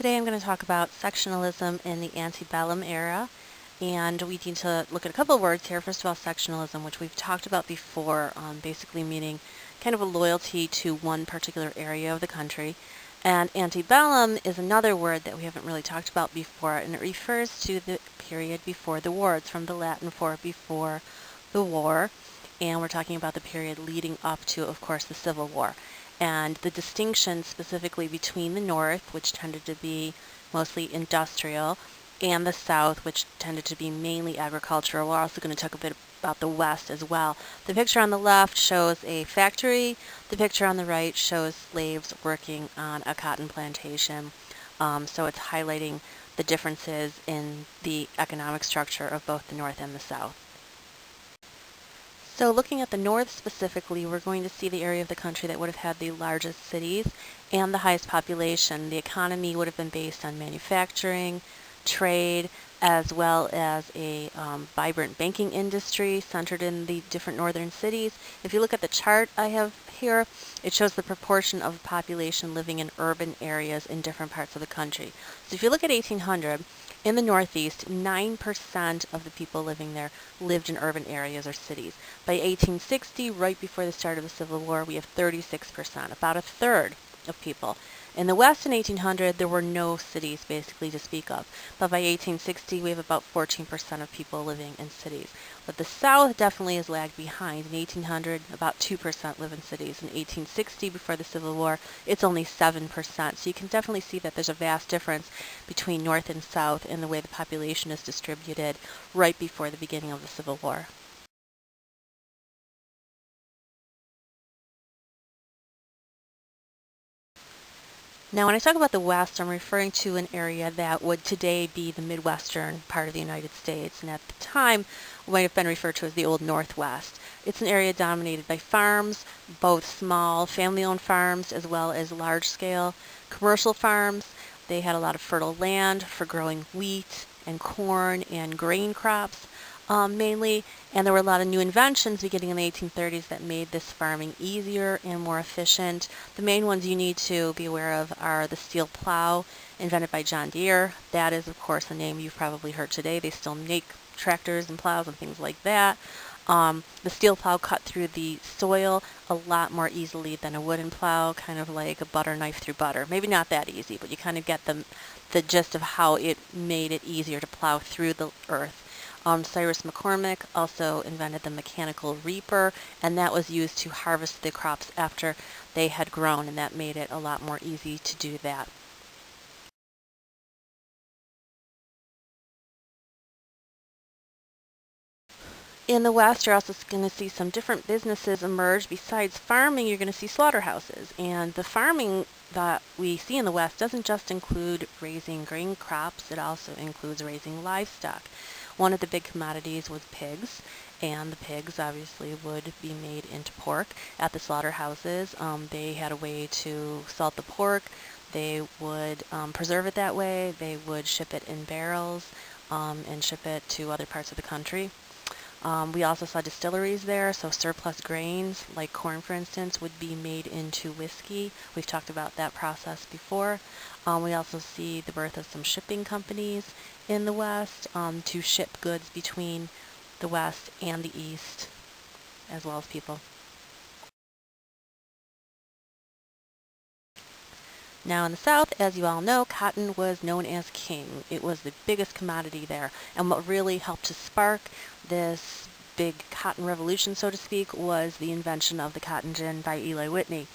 Today I'm going to talk about sectionalism in the antebellum era, and we need to look at a couple of words here. First of all, sectionalism, which we've talked about before, basically meaning kind of a loyalty to one particular area of the country. And antebellum is another word that we haven't really talked about before, and it refers to the period before the war. It's from the Latin for before the war, and we're talking about the period leading up to, of course, the Civil War. And the distinction specifically between the North, which tended to be mostly industrial, and the South, which tended to be mainly agricultural. We're also going to talk a bit about the West as well. The picture on the left shows a factory. The picture on the right shows slaves working on a cotton plantation. So it's highlighting the differences in the economic structure of both the North and the South. So looking at the North specifically, we're going to see the area of the country that would have had the largest cities and the highest population. The economy would have been based on manufacturing, trade, as well as a vibrant banking industry centered in the different northern cities. If you look at the chart I have here, it shows the proportion of the population living in urban areas in different parts of the country. So if you look at 1800, in the Northeast, 9% of the people living there lived in urban areas or cities. By 1860, right before the start of the Civil War, we have 36%, about a third of people. In the West in 1800, there were no cities basically to speak of. But by 1860, we have about 14% of people living in cities. But the South definitely has lagged behind. In 1800, about 2% live in cities. In 1860, before the Civil War, it's only 7%. So you can definitely see that there's a vast difference between North and South in the way the population is distributed right before the beginning of the Civil War. Now, when I talk about the West, I'm referring to an area that would today be the Midwestern part of the United States, and at the time might have been referred to as the Old Northwest. It's an area dominated by farms, both small family-owned farms as well as large-scale commercial farms. They had a lot of fertile land for growing wheat and corn and grain crops. Mainly, and there were a lot of new inventions beginning in the 1830s that made this farming easier and more efficient. The main ones you need to be aware of are the steel plow, invented by John Deere. That is, of course, a name you've probably heard today. They still make tractors and plows and things like that. The steel plow cut through the soil a lot more easily than a wooden plow, kind of like a butter knife through butter. Maybe not that easy, but you kind of get the gist of how it made it easier to plow through the earth. Cyrus McCormick also invented the mechanical reaper, and that was used to harvest the crops after they had grown, and that made it a lot more easy to do that. In the West, you're also going to see some different businesses emerge. Besides farming, you're going to see slaughterhouses. And the farming that we see in the West doesn't just include raising grain crops, it also includes raising livestock. One of the big commodities was pigs, and the pigs obviously would be made into pork at the slaughterhouses. They had a way to salt the pork. They would preserve it that way. They would ship it in barrels and ship it to other parts of the country. We also saw distilleries there, so surplus grains, like corn for instance, would be made into whiskey. We've talked about that process before. We also see the birth of some shipping companies in the West to ship goods between the West and the East, as well as people. Now in the South, as you all know, cotton was known as king. It was the biggest commodity there. And what really helped to spark this big cotton revolution, so to speak, was the invention of the cotton gin by Eli Whitney.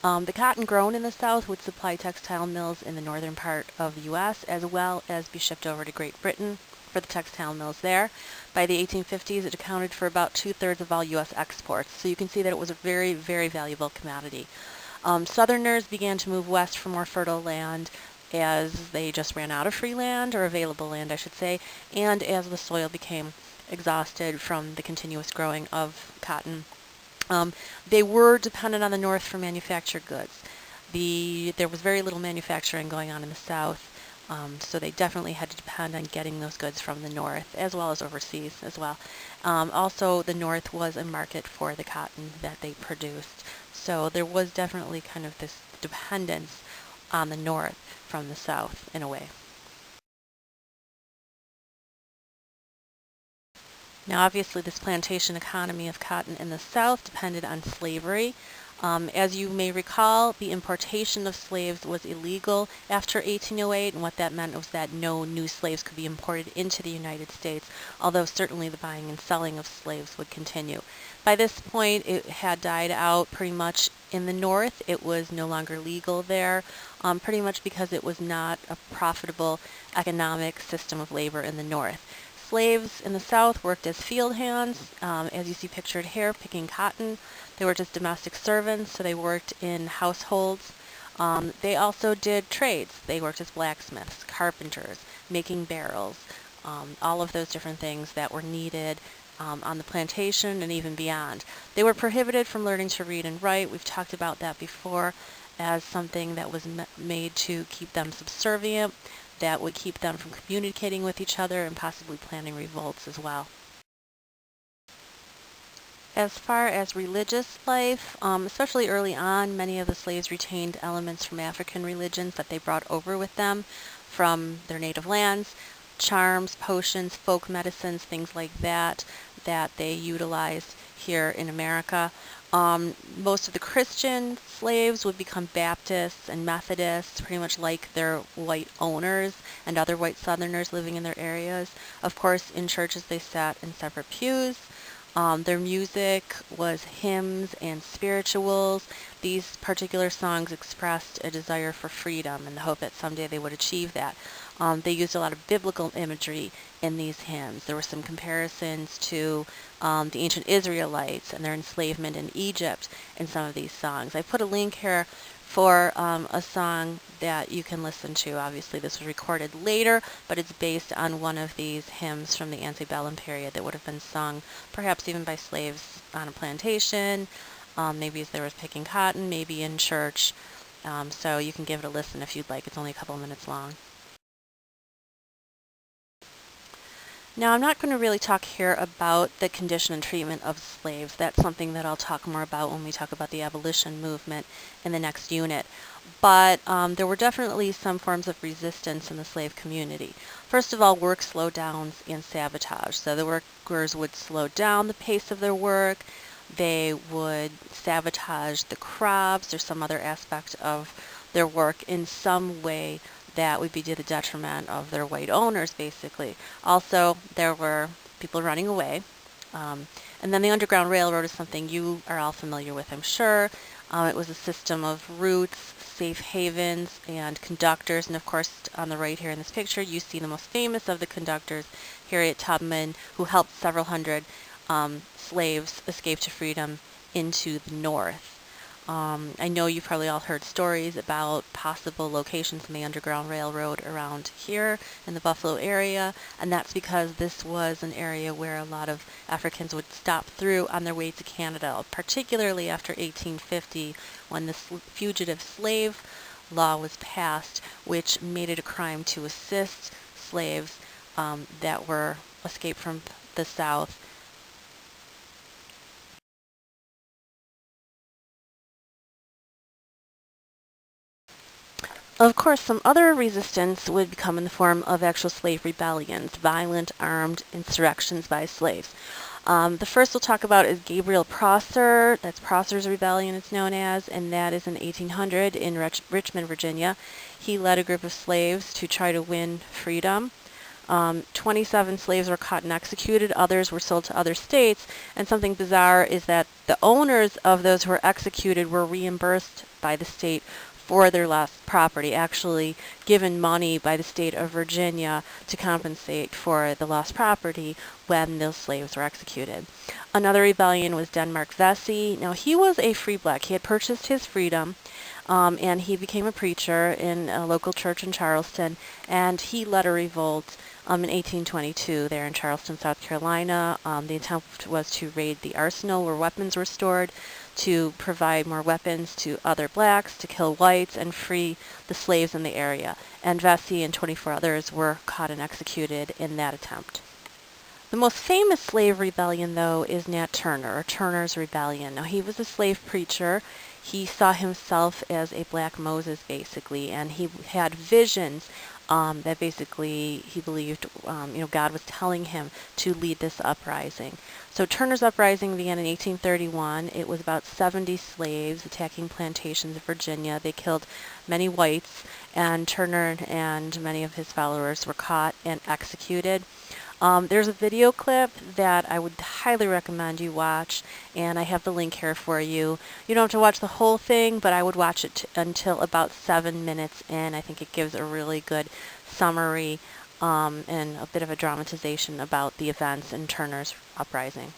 The cotton grown in the South would supply textile mills in the northern part of the U.S., as well as be shipped over to Great Britain for the textile mills there. By the 1850s, it accounted for about 2/3 of all U.S. exports. So you can see that it was a very, very valuable commodity. Southerners began to move west for more fertile land as they just ran out of free land, or available land, I should say, and as the soil became exhausted from the continuous growing of cotton. They were dependent on the North for manufactured goods. There was very little manufacturing going on in the South, so they definitely had to depend on getting those goods from the North, as well as overseas as well. Also, the North was a market for the cotton that they produced. So there was definitely kind of this dependence on the North from the South in a way. Now, obviously, this plantation economy of cotton in the South depended on slavery. As you may recall, the importation of slaves was illegal after 1808, and what that meant was that no new slaves could be imported into the United States, although certainly the buying and selling of slaves would continue. By this point, it had died out pretty much in the North. It was no longer legal there, pretty much because it was not a profitable economic system of labor in the North. Slaves in the South worked as field hands, as you see pictured here, picking cotton. They worked as domestic servants, so they worked in households. They also did trades. They worked as blacksmiths, carpenters, making barrels, all of those different things that were needed on the plantation and even beyond. They were prohibited from learning to read and write. We've talked about that before as something that was made to keep them subservient, that would keep them from communicating with each other and possibly planning revolts as well. As far as religious life, especially early on, many of the slaves retained elements from African religions that they brought over with them from their native lands, charms, potions, folk medicines, things like that, that they utilized here in America. Most of the Christian slaves would become Baptists and Methodists, pretty much like their white owners and other white Southerners living in their areas. Of course, in churches they sat in separate pews. Their music was hymns and spirituals. These particular songs expressed a desire for freedom and the hope that someday they would achieve that. They used a lot of biblical imagery in these hymns. There were some comparisons to the ancient Israelites and their enslavement in Egypt in some of these songs. I put a link here for a song that you can listen to. Obviously, this was recorded later, but it's based on one of these hymns from the antebellum period that would have been sung perhaps even by slaves on a plantation, maybe as they were picking cotton, maybe in church. So you can give it a listen if you'd like. It's only a couple minutes long. Now, I'm not going to really talk here about the condition and treatment of slaves. That's something that I'll talk more about when we talk about the abolition movement in the next unit. But there were definitely some forms of resistance in the slave community. First of all, work slowdowns and sabotage. So the workers would slow down the pace of their work. They would sabotage the crops or some other aspect of their work in some way that would be to the detriment of their white owners, basically. Also, there were people running away. And then the Underground Railroad is something you are all familiar with, I'm sure. It was a system of routes, safe havens, and conductors. And of course, on the right here in this picture, you see the most famous of the conductors, Harriet Tubman, who helped several hundred slaves escape to freedom into the North. I know you've probably all heard stories about possible locations in the Underground Railroad around here in the Buffalo area, and that's because this was an area where a lot of Africans would stop through on their way to Canada, particularly after 1850 when the fugitive slave law was passed, which made it a crime to assist slaves that were escaped from the South. Of course, some other resistance would come in the form of actual slave rebellions, violent armed insurrections by slaves. The first we'll talk about is Gabriel Prosser. That's Prosser's Rebellion, it's known as, and that is in 1800 in Richmond, Virginia. He led a group of slaves to try to win freedom. 27 slaves were caught and executed. Others were sold to other states. And something bizarre is that the owners of those who were executed were reimbursed by the state for their lost property, actually given money by the state of Virginia to compensate for the lost property when those slaves were executed. Another rebellion was Denmark Vesey. Now, he was a free black. He had purchased his freedom, and he became a preacher in a local church in Charleston, and he led a revolt in 1822 there in Charleston, South Carolina. The attempt was to raid the arsenal where weapons were stored, to provide more weapons to other blacks, to kill whites, and free the slaves in the area. And Vesey and 24 others were caught and executed in that attempt. The most famous slave rebellion, though, is Nat Turner, or Turner's Rebellion. Now, he was a slave preacher. he saw himself as a black Moses, basically, and he had visions that basically he believed, God was telling him to lead this uprising. So Turner's uprising began in 1831. It was about 70 slaves attacking plantations in Virginia. They killed many whites, and Turner and many of his followers were caught and executed. There's a video clip that I would highly recommend you watch, and I have the link here for you. You don't have to watch the whole thing, but I would watch it until about 7 minutes in. I think it gives a really good summary and a bit of a dramatization about the events in Turner's uprising.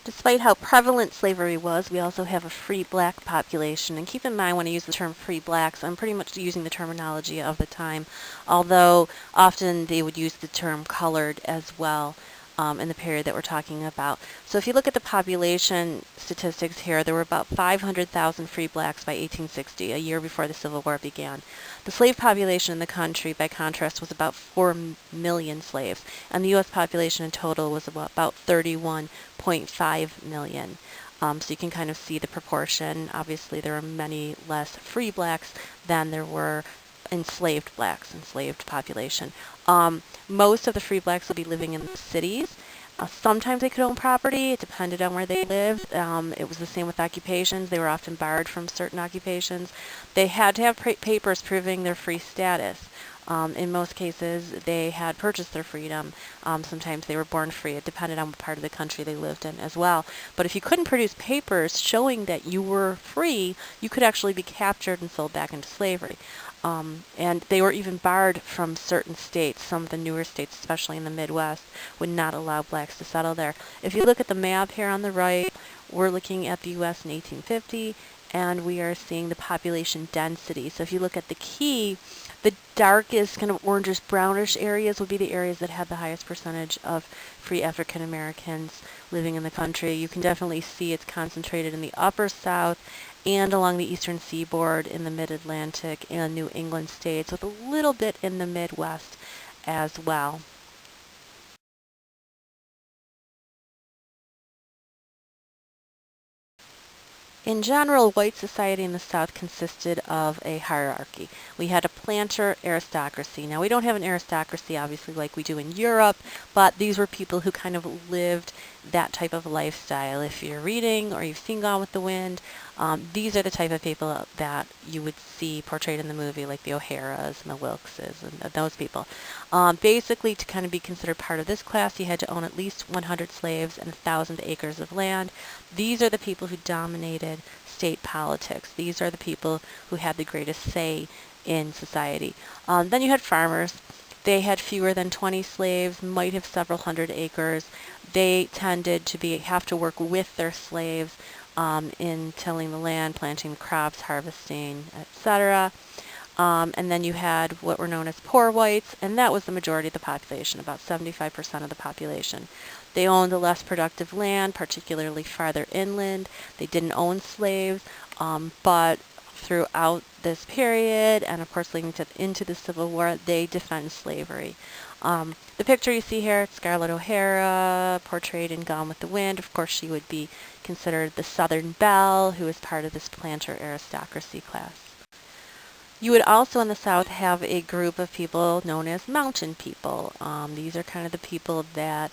Despite how prevalent slavery was, we also have a free black population. And keep in mind, when I use the term free blacks, I'm pretty much using the terminology of the time, although often they would use the term colored as well in the period that we're talking about. So if you look at the population statistics here, there were about 500,000 free blacks by 1860, a year before the Civil War began. The slave population in the country, by contrast, was about 4 million slaves, and the U.S. population in total was about 31.5 million. So you can kind of see the proportion. Obviously, there are many less free blacks than there were enslaved population. Most of the free blacks will be living in the cities. Sometimes they could own property. It depended on where they lived. It was the same with occupations. They were often barred from certain occupations. They had to have papers proving their free status. In most cases, they had purchased their freedom. Sometimes they were born free. It depended on what part of the country they lived in as well. But if you couldn't produce papers showing that you were free, you could actually be captured and sold back into slavery. And they were even barred from certain states. Some of the newer states, especially in the Midwest, would not allow blacks to settle there. If you look at the map here on the right, we're looking at the U.S. in 1850, and we are seeing the population density. So if you look at the key, the darkest kind of orangish brownish areas would be the areas that had the highest percentage of free African Americans living in the country. You can definitely see it's concentrated in the upper South and along the eastern seaboard in the mid-Atlantic and New England states, with a little bit in the Midwest as well. In general, white society in the South consisted of a hierarchy. We had a planter aristocracy. Now, we don't have an aristocracy, obviously, like we do in Europe, but these were people who kind of lived that type of lifestyle. If you're reading or you've seen Gone with the Wind, these are the type of people that you would see portrayed in the movie, like the O'Haras and the Wilkses and those people. Basically, to kind of be considered part of this class, you had to own at least 100 slaves and 1,000 acres of land. These are the people who dominated state politics. These are the people who had the greatest say in society. Then you had farmers. They had fewer than 20 slaves, might have several hundred acres. They tended to have to work with their slaves in tilling the land, planting crops, harvesting, etc. And then you had what were known as poor whites, and that was the majority of the population, about 75% of the population. They owned the less productive land, particularly farther inland. They didn't own slaves, but throughout this period, and of course leading into the Civil War, they defended slavery. The picture you see here, Scarlett O'Hara, portrayed in Gone with the Wind. Of course, she would be considered the Southern Belle, who was part of this planter aristocracy class. You would also in the South have a group of people known as mountain people. These are kind of the people that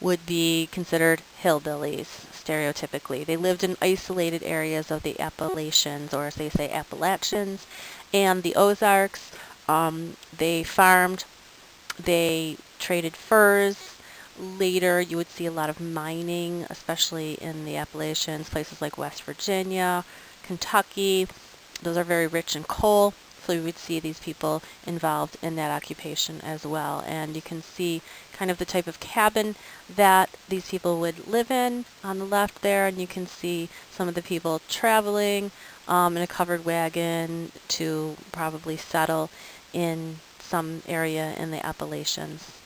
would be considered hillbillies, stereotypically. They lived in isolated areas of the Appalachians, or as they say, Appalachians, and the Ozarks. They farmed, they traded furs. Later, you would see a lot of mining, especially in the Appalachians, places like West Virginia, Kentucky. Those are very rich in coal. So you would see these people involved in that occupation as well. And you can see kind of the type of cabin that these people would live in on the left there. And you can see some of the people traveling in a covered wagon to probably settle in some area in the Appalachians.